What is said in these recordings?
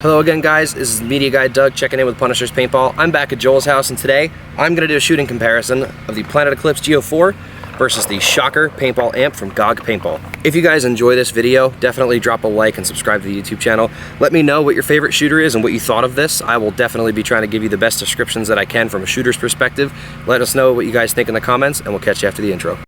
Hello again guys, this is Media Guy Doug checking in with Punisher's Paintball. I'm back at Joel's house and today I'm going to do a shooting comparison of the Planet Eclipse GEO 4 versus the Shocker Paintball amp from GOG Paintball. If you guys enjoy this video, definitely drop a like and subscribe to the YouTube channel. Let me know what your favorite shooter is and what you thought of this. I will definitely be trying to give you the best descriptions that I can from a shooter's perspective. Let us know what you guys think in the comments and we'll catch you after the intro.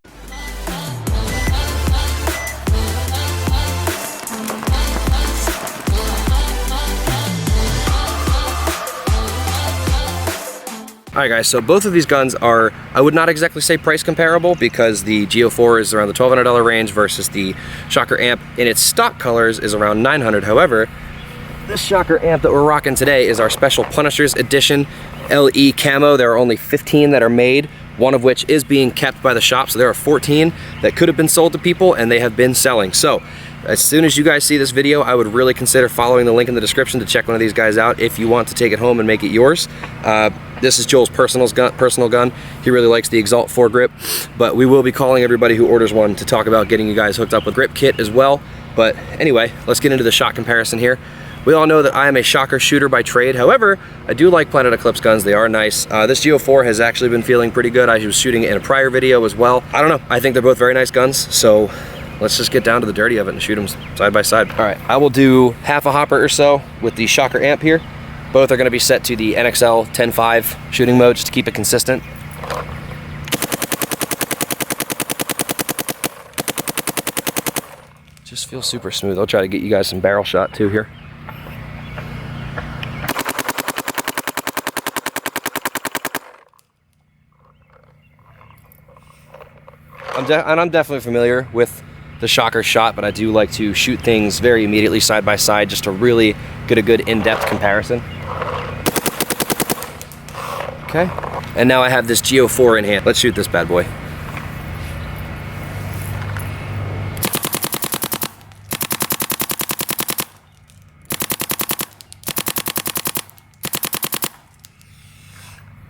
Alright guys, so both of these guns are, I would not exactly say price comparable because the GEO 4 is around the $1,200 range versus the Shocker amp in its stock colors is around $900. However, this Shocker amp that we're rocking today is our special Punisher's Edition LE camo. There are only 15 that are made, one of which is being kept by the shop, so there are 14 that could have been sold to people and they have been selling. So as soon as you guys see this video, I would really consider following the link in the description to check one of these guys out if you want to take it home and make it yours. This is Joel's personal gun. He really likes the Exalt foregrip, but we will be calling everybody who orders one to talk about getting you guys hooked up with grip kit as well. But anyway, let's get into the shot comparison here. We all know that I am a Shocker shooter by trade. However, I do like Planet Eclipse guns. They are nice. This GEO 4 has actually been feeling pretty good. I was shooting it in a prior video as well. I don't know. I think they're both very nice guns. So let's just get down to the dirty of it and shoot them side by side. All right, I will do half a hopper or so with the Shocker amp here. Both are going to be set to the NXL 10.5 shooting mode just to keep it consistent. Just feels super smooth. I'll try to get you guys some barrel shot too here. I'm definitely familiar with the Shocker shot, but I do like to shoot things very immediately side by side just to really get a good in-depth comparison. Okay, and now I have this GEO 4 in hand. Let's shoot this bad boy.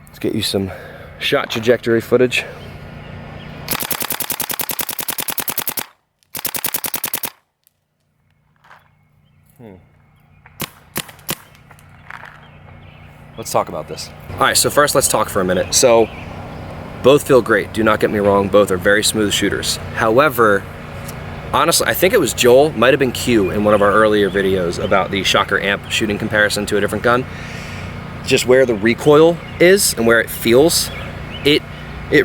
Let's get you some shot trajectory footage. Let's talk about this. All right, so first let's talk for a minute. So both feel great, do not get me wrong, both are very smooth shooters. However, honestly, I think it was Joel, might have been Q in one of our earlier videos about the Shocker amp shooting comparison to a different gun. Just where the recoil is and where it feels, it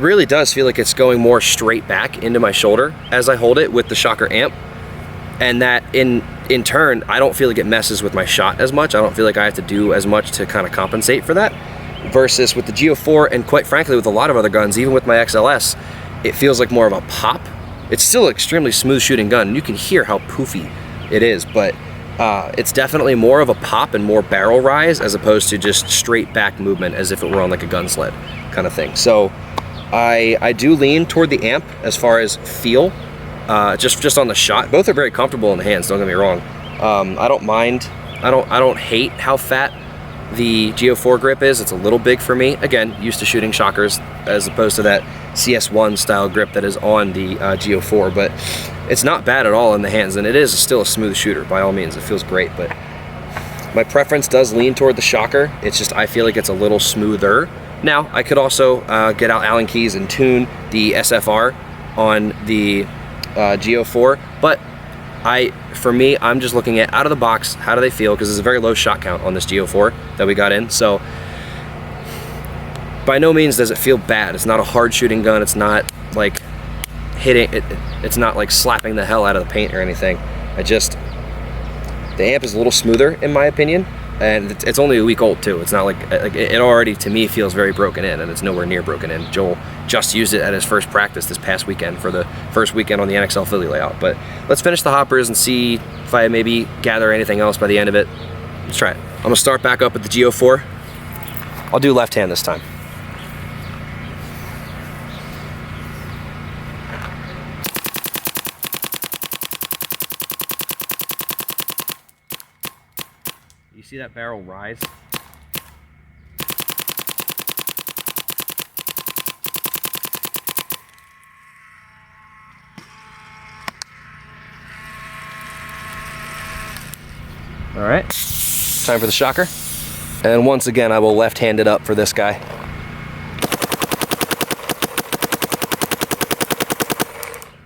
really does feel like it's going more straight back into my shoulder as I hold it with the Shocker amp. And that in turn, I don't feel like it messes with my shot as much. I don't feel like I have to do as much to kind of compensate for that. Versus with the GEO 4 and quite frankly with a lot of other guns, even with my XLS, it feels like more of a pop. It's still an extremely smooth shooting gun and you can hear how poofy it is, but it's definitely more of a pop and more barrel rise as opposed to just straight back movement as if it were on like a gun sled kind of thing. So I do lean toward the amp as far as feel. Just on the shot. Both are very comfortable in the hands, don't get me wrong. I don't mind, I don't hate how fat the GEO 4 grip is. It's a little big for me. Again, used to shooting Shockers as opposed to that CS1 style grip that is on the GEO 4, but it's not bad at all in the hands, and it is still a smooth shooter by all means. It feels great, but my preference does lean toward the Shocker. It's just I feel like it's a little smoother. Now, I could also get out Allen keys and tune the SFR on the GEO 4, but for me, I'm just looking at out of the box, how do they feel, because there's a very low shot count on this GEO 4 that we got in, so by no means does it feel bad. It's not a hard shooting gun. It's not like hitting it, it's not like slapping the hell out of the paint or anything. The amp is a little smoother in my opinion, and it's only a week old too. It's not like it already to me feels very broken in, and it's nowhere near broken in. Joel just used it at his first practice this past weekend for the first weekend on the NXL Philly layout. But let's finish the hoppers and see if I maybe gather anything else by the end of it. Let's try it. I'm gonna start back up with the GEO 4. I'll do left hand this time. You see that barrel rise? All right. it's time for the shocker. And once again, I will left-hand it up for this guy.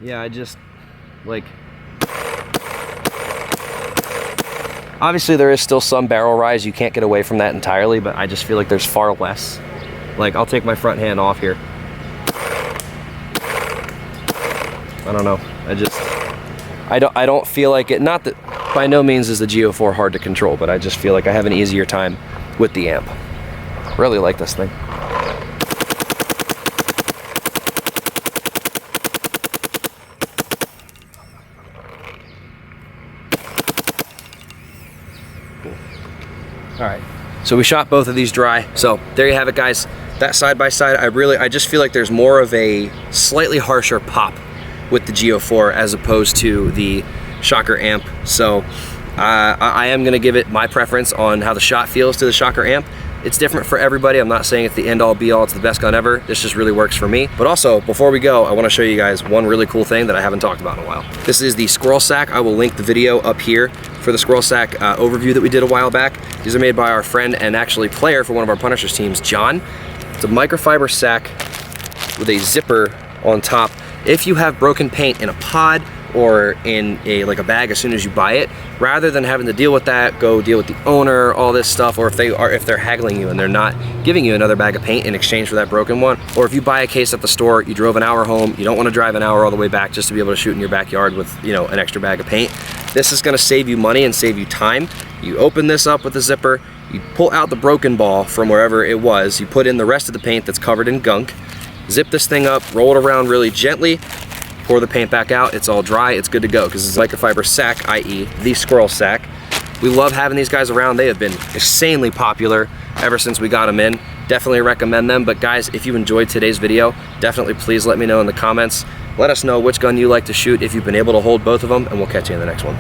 Yeah, I just, like, obviously there is still some barrel rise, you can't get away from that entirely, but I just feel like there's far less. Like, I'll take my front hand off here. I don't know, I don't feel like it, not that, by no means is the GEO4 hard to control, but I just feel like I have an easier time with the amp. Really like this thing. All right, so we shot both of these dry. So there you have it, guys. That side by side, I just feel like there's more of a slightly harsher pop with the GEO4 as opposed to the shocker amp. So I am gonna give it my preference on how the shot feels to the shocker amp. It's different for everybody. I'm not saying it's the end all be all, it's the best gun ever. This just really works for me. But also, before we go, I wanna show you guys one really cool thing that I haven't talked about in a while. This is the Squirrel sack. I will link the video up here for the Squirrel sack overview that we did a while back. These are made by our friend and actually player for one of our Punishers teams, John. It's a microfiber sack with a zipper on top. If you have broken paint in a pod or in like a bag as soon as you buy it, rather than having to deal with that, go deal with the owner, all this stuff, or if they're haggling you and they're not giving you another bag of paint in exchange for that broken one, or if you buy a case at the store, you drove an hour home, you don't want to drive an hour all the way back just to be able to shoot in your backyard with, you know, an extra bag of paint. This is going to save you money and save you time. You open this up with the zipper, you pull out the broken ball from wherever it was, you put in the rest of the paint that's covered in gunk, zip this thing up, roll it around really gently, pour the paint back out, it's all dry, it's good to go, because it's a microfiber sack, i.e. the Squirrel sack. We love having these guys around. They have been insanely popular ever since we got them in. Definitely recommend them. But guys, if you enjoyed today's video, definitely please let me know in the comments. Let us know which gun you like to shoot, if you've been able to hold both of them, and we'll catch you in the next one.